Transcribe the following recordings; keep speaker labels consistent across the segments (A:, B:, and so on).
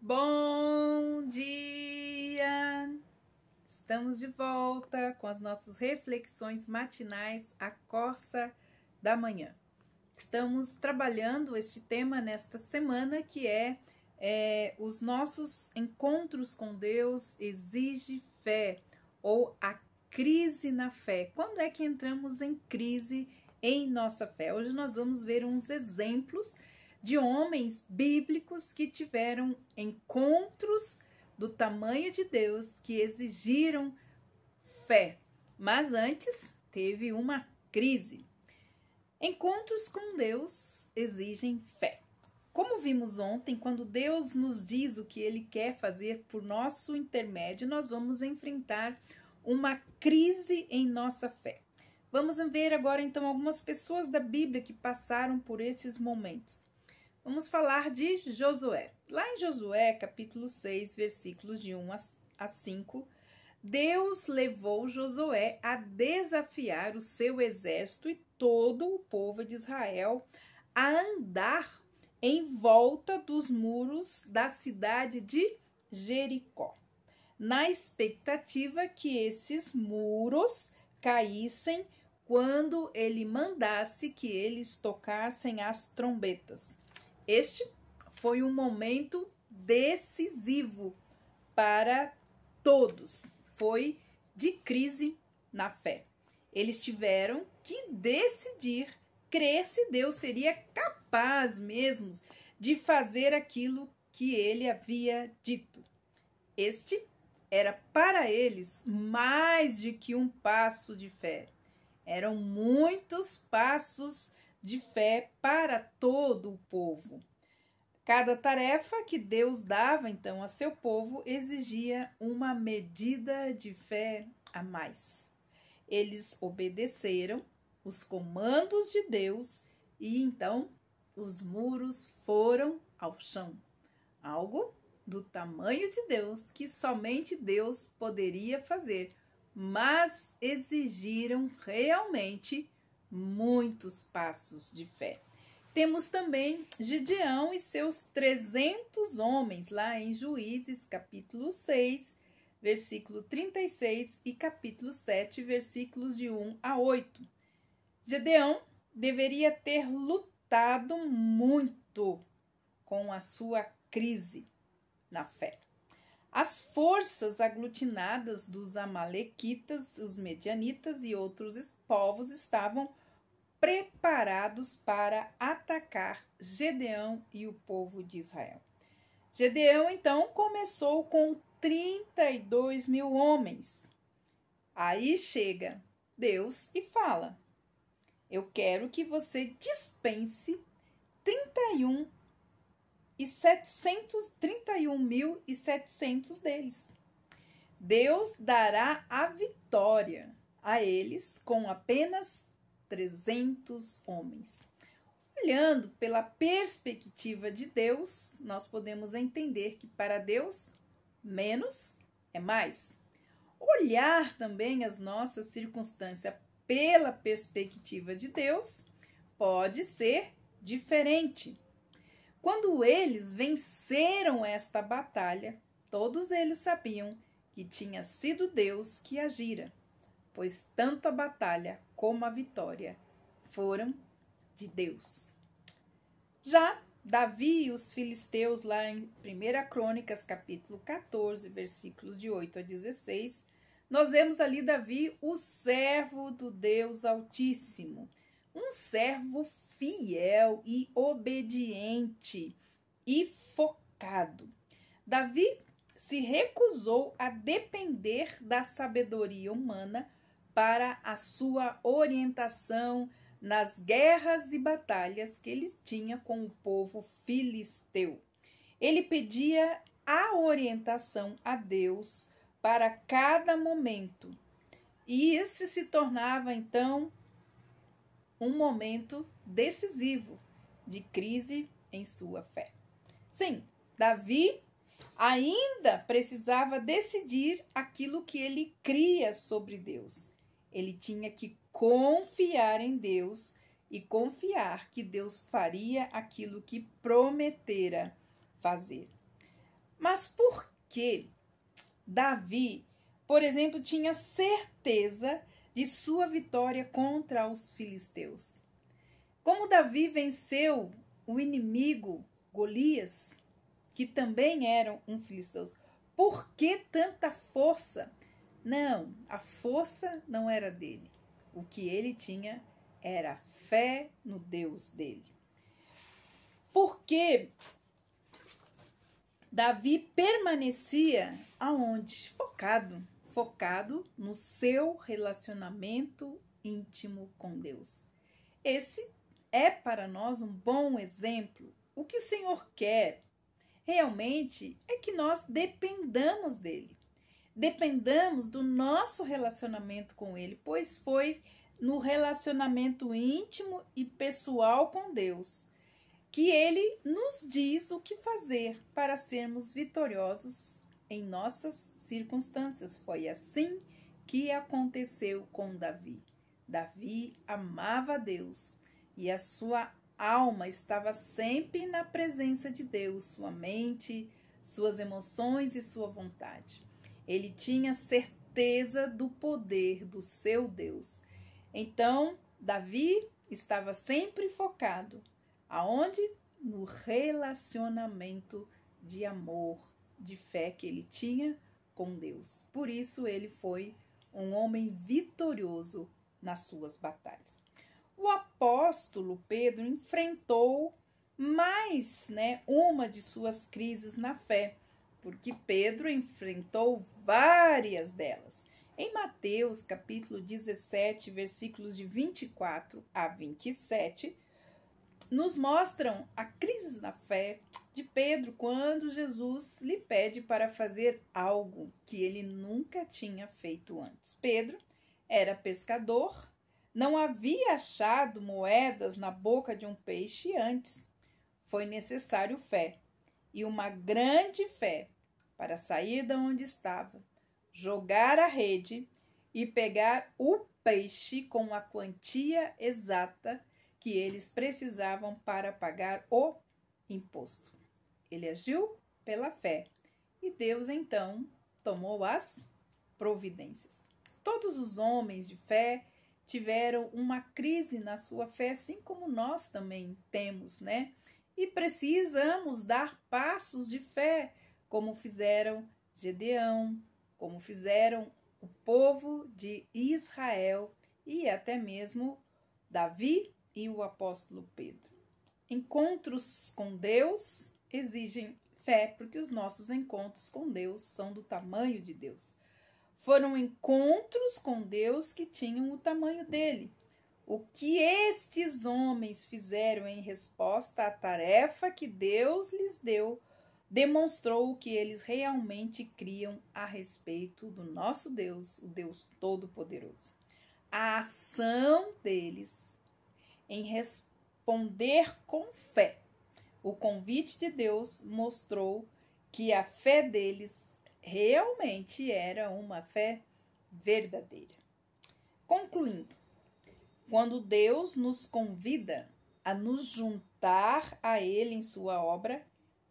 A: Bom dia! Estamos de volta com as nossas reflexões matinais à coça da manhã. Estamos trabalhando este tema nesta semana que é os nossos encontros com Deus exige fé ou a crise na fé. Quando é que entramos em crise em nossa fé? Hoje nós vamos ver uns exemplos de homens bíblicos que tiveram encontros do tamanho de Deus que exigiram fé, mas antes teve uma crise. Encontros com Deus exigem fé. Como vimos ontem, quando Deus nos diz o que Ele quer fazer por nosso intermédio, nós vamos enfrentar uma crise em nossa fé. Vamos ver agora então algumas pessoas da Bíblia que passaram por esses momentos. Vamos falar de Josué. Lá em Josué, capítulo 6, versículos de 1 a 5, Deus levou Josué a desafiar o seu exército e todo o povo de Israel a andar em volta dos muros da cidade de Jericó, na expectativa que esses muros caíssem quando ele mandasse que eles tocassem as trombetas. Este foi um momento decisivo para todos. Foi de crise na fé. Eles tiveram que decidir crer se Deus seria capaz mesmo de fazer aquilo que ele havia dito. Este era para eles mais de que um passo de fé. Eram muitos passos de fé para todo o povo. Cada tarefa que Deus dava então a seu povo exigia uma medida de fé a mais. Eles obedeceram os comandos de Deus e então os muros foram ao chão. Algo do tamanho de Deus que somente Deus poderia fazer, mas exigiram realmente muitos passos de fé. Temos também Gideão e seus 300 homens, lá em Juízes, capítulo 6, versículo 36 e capítulo 7, versículos de 1 a 8. Gideão deveria ter lutado muito com a sua crise na fé. As forças aglutinadas dos amalequitas, os medianitas e outros povos estavam preparados para atacar Gideão e o povo de Israel. Gideão, então, começou com 32 mil homens. Aí chega Deus e fala: eu quero que você dispense 31.700 deles. Deus dará a vitória a eles com apenas 300 homens. Olhando pela perspectiva de Deus, nós podemos entender que para Deus, menos é mais. Olhar também as nossas circunstâncias pela perspectiva de Deus pode ser diferente. Quando eles venceram esta batalha, todos eles sabiam que tinha sido Deus que agira, pois tanto a batalha como a vitória foram de Deus. Já Davi e os filisteus, lá em 1 Crônicas, capítulo 14, versículos de 8 a 16, nós vemos ali Davi, o servo do Deus Altíssimo, um servo fiel e obediente e focado. Davi se recusou a depender da sabedoria humana para a sua orientação nas guerras e batalhas que ele tinha com o povo filisteu. Ele pedia a orientação a Deus para cada momento, e esse se tornava então um momento decisivo de crise em sua fé. Sim, Davi ainda precisava decidir aquilo que ele cria sobre Deus. Ele tinha que confiar em Deus e confiar que Deus faria aquilo que prometera fazer. Mas por que Davi, por exemplo, tinha certeza de sua vitória contra os filisteus? Como Davi venceu o inimigo Golias, que também era um filisteu? Por que tanta força? Não, a força não era dele. O que ele tinha era fé no Deus dele. Porque Davi permanecia aonde? Focado no seu relacionamento íntimo com Deus. Esse é para nós um bom exemplo. O que o Senhor quer realmente é que nós dependamos dele. Dependamos do nosso relacionamento com ele, pois foi no relacionamento íntimo e pessoal com Deus que ele nos diz o que fazer para sermos vitoriosos em nossas circunstâncias. Foi assim que aconteceu com Davi. Davi amava a Deus e a sua alma estava sempre na presença de Deus, sua mente, suas emoções e sua vontade. Ele tinha certeza do poder do seu Deus. Então, Davi estava sempre focado. Aonde? No relacionamento de amor, de fé que ele tinha com Deus. Por isso ele foi um homem vitorioso nas suas batalhas. O apóstolo Pedro enfrentou mais, uma de suas crises na fé, porque Pedro enfrentou várias delas. Em Mateus, capítulo 17, versículos de 24 a 27, nos mostram a crise na fé de Pedro quando Jesus lhe pede para fazer algo que ele nunca tinha feito antes. Pedro era pescador, não havia achado moedas na boca de um peixe antes. Foi necessário fé, e uma grande fé, para sair de onde estava, jogar a rede e pegar o peixe com a quantia exata que eles precisavam para pagar o imposto. Ele agiu pela fé e Deus então tomou as providências. Todos os homens de fé tiveram uma crise na sua fé, assim como nós também temos, E precisamos dar passos de fé, como fizeram Gedeão, como fizeram o povo de Israel e até mesmo Davi e o apóstolo Pedro. Encontros com Deus exigem fé, porque os nossos encontros com Deus são do tamanho de Deus. Foram encontros com Deus que tinham o tamanho dele. O que estes homens fizeram em resposta à tarefa que Deus lhes deu, demonstrou o que eles realmente criam a respeito do nosso Deus, o Deus Todo-Poderoso. A ação deles em responder com fé o convite de Deus mostrou que a fé deles realmente era uma fé verdadeira. Concluindo, quando Deus nos convida a nos juntar a Ele em sua obra,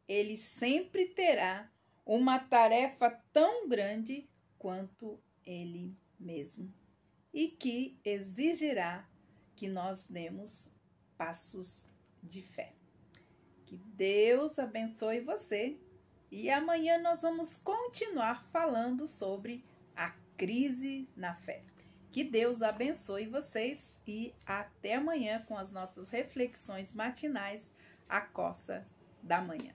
A: Ele sempre terá uma tarefa tão grande quanto Ele mesmo e que exigirá que nós demos passos de fé. Que Deus abençoe você e amanhã nós vamos continuar falando sobre a crise na fé. Que Deus abençoe vocês e até amanhã com as nossas reflexões matinais, a coça da manhã.